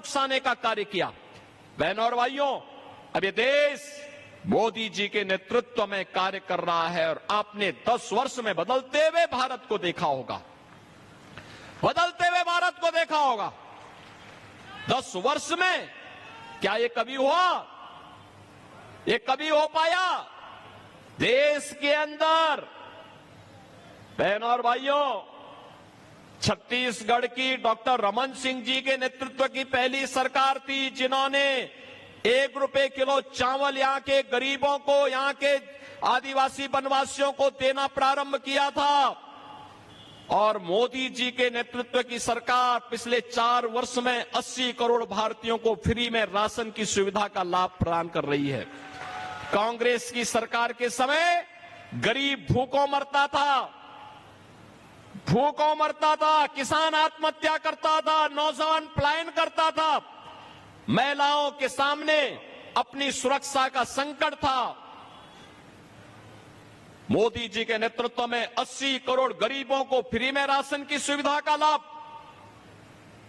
उकसाने का कार्य किया। बहनों और भाइयों, अब ये देश मोदी जी के नेतृत्व में कार्य कर रहा है और आपने 10 वर्ष में बदलते हुए भारत को देखा होगा, बदलते हुए भारत को देखा होगा। 10 वर्ष में क्या ये कभी हुआ? ये कभी हो पाया? देश के अंदर बहनों और भाइयों, छत्तीसगढ़ की डॉक्टर रमन सिंह जी के नेतृत्व की पहली सरकार थी जिन्होंने 1 रुपए किलो चावल यहां के गरीबों को, यहां के आदिवासी वनवासियों को देना प्रारंभ किया था। और मोदी जी के नेतृत्व की सरकार पिछले 4 वर्ष में 80 करोड़ भारतीयों को फ्री में राशन की सुविधा का लाभ प्रदान कर रही है। कांग्रेस की सरकार के समय गरीब भूखों मरता था, भूखों मरता था, किसान आत्महत्या करता था, नौजवान पलायन करता था, महिलाओं के सामने अपनी सुरक्षा का संकट था। मोदी जी के नेतृत्व में 80 करोड़ गरीबों को फ्री में राशन की सुविधा का लाभ,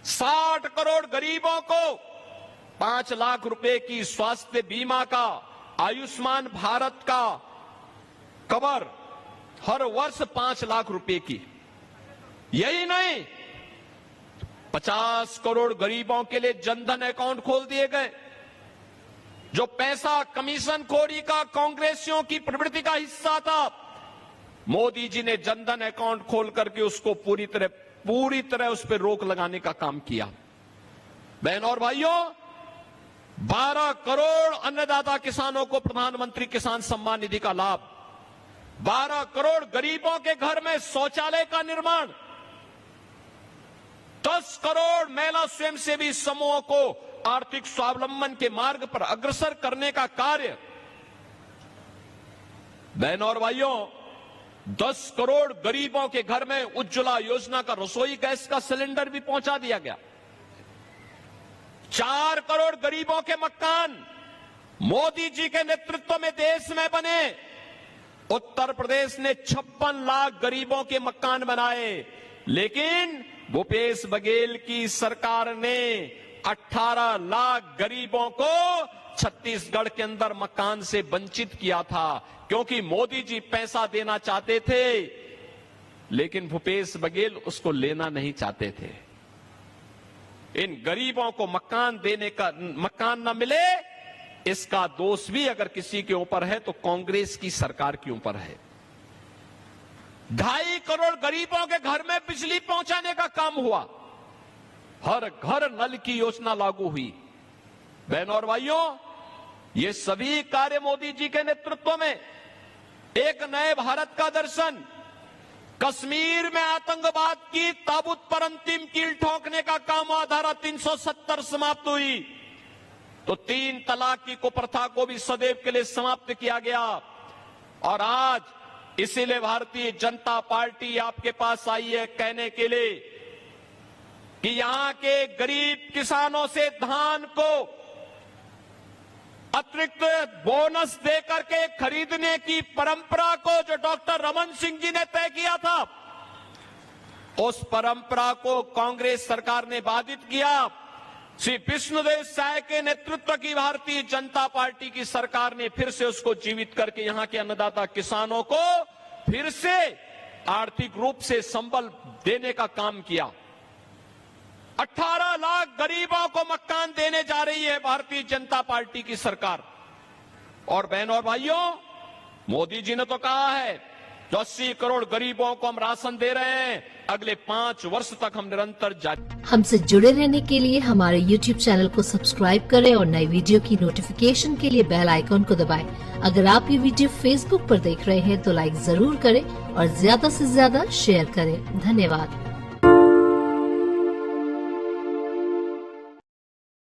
60 करोड़ गरीबों को 5 लाख रुपए की स्वास्थ्य बीमा का, आयुष्मान भारत का कवर हर वर्ष 5 लाख रुपए की। यही नहीं, 50 करोड़ गरीबों के लिए जनधन अकाउंट खोल दिए गए। जो पैसा कमीशन खोरी का कांग्रेसियों की प्रवृत्ति का हिस्सा था, मोदी जी ने जनधन अकाउंट खोल करके उसको पूरी तरह उस पर रोक लगाने का काम किया। बहनों और भाइयों, 12 करोड़ अन्नदाता किसानों को प्रधानमंत्री किसान सम्मान निधि का लाभ, 12 करोड़ गरीबों के घर में शौचालय का निर्माण, 10 करोड़ महिला स्वयंसेवी समूहों को आर्थिक स्वावलंबन के मार्ग पर अग्रसर करने का कार्य। बहनों और भाइयों, 10 करोड़ गरीबों के घर में उज्ज्वला योजना का रसोई गैस का सिलेंडर भी पहुंचा दिया गया। 4 करोड़ गरीबों के मकान मोदी जी के नेतृत्व में देश में बने। उत्तर प्रदेश ने 56 लाख गरीबों के मकान बनाए, लेकिन भूपेश बघेल की सरकार ने 18 लाख गरीबों को छत्तीसगढ़ के अंदर मकान से वंचित किया था, क्योंकि मोदी जी पैसा देना चाहते थे लेकिन भूपेश बघेल उसको लेना नहीं चाहते थे। इन गरीबों को मकान न मिले, इसका दोष भी अगर किसी के ऊपर है तो कांग्रेस की सरकार के ऊपर है। 2.5 करोड़ गरीबों के घर में बिजली पहुंचाने का काम हुआ, हर घर नल की योजना लागू हुई। बहनों और भाइयों, ये सभी कार्य मोदी जी के नेतृत्व में एक नए भारत का दर्शन। कश्मीर में आतंकवाद की ताबूत पर अंतिम कील ठोकने का काम हुआ, धारा 370 समाप्त हुई, तो 3 तलाक की कुप्रथा को भी सदैव के लिए समाप्त किया गया। और आज इसीलिए भारतीय जनता पार्टी आपके पास आई है कहने के लिए कि यहां के गरीब किसानों से धान को अतिरिक्त बोनस देकर के खरीदने की परंपरा को जो डॉक्टर रमन सिंह जी ने तय किया था, उस परंपरा को कांग्रेस सरकार ने बाधित किया। श्री विष्णुदेव साय के नेतृत्व की भारतीय जनता पार्टी की सरकार ने फिर से उसको जीवित करके यहां के अन्नदाता किसानों को फिर से आर्थिक रूप से संबल देने का काम किया। 18 लाख गरीबों को मकान देने जा रही है भारतीय जनता पार्टी की सरकार। और बहनों और भाइयों, मोदी जी ने तो कहा है जो 80 करोड़ गरीबों को हम राशन दे रहे हैं, अगले 5 वर्ष तक हम निरंतर जारी। हमसे जुड़े रहने के लिए हमारे YouTube चैनल को सब्सक्राइब करें और नई वीडियो की नोटिफिकेशन के लिए बेल आइकॉन को दबाएं। अगर आप ये वीडियो Facebook पर देख रहे हैं तो लाइक जरूर करें और ज्यादा से ज्यादा शेयर करें। धन्यवाद।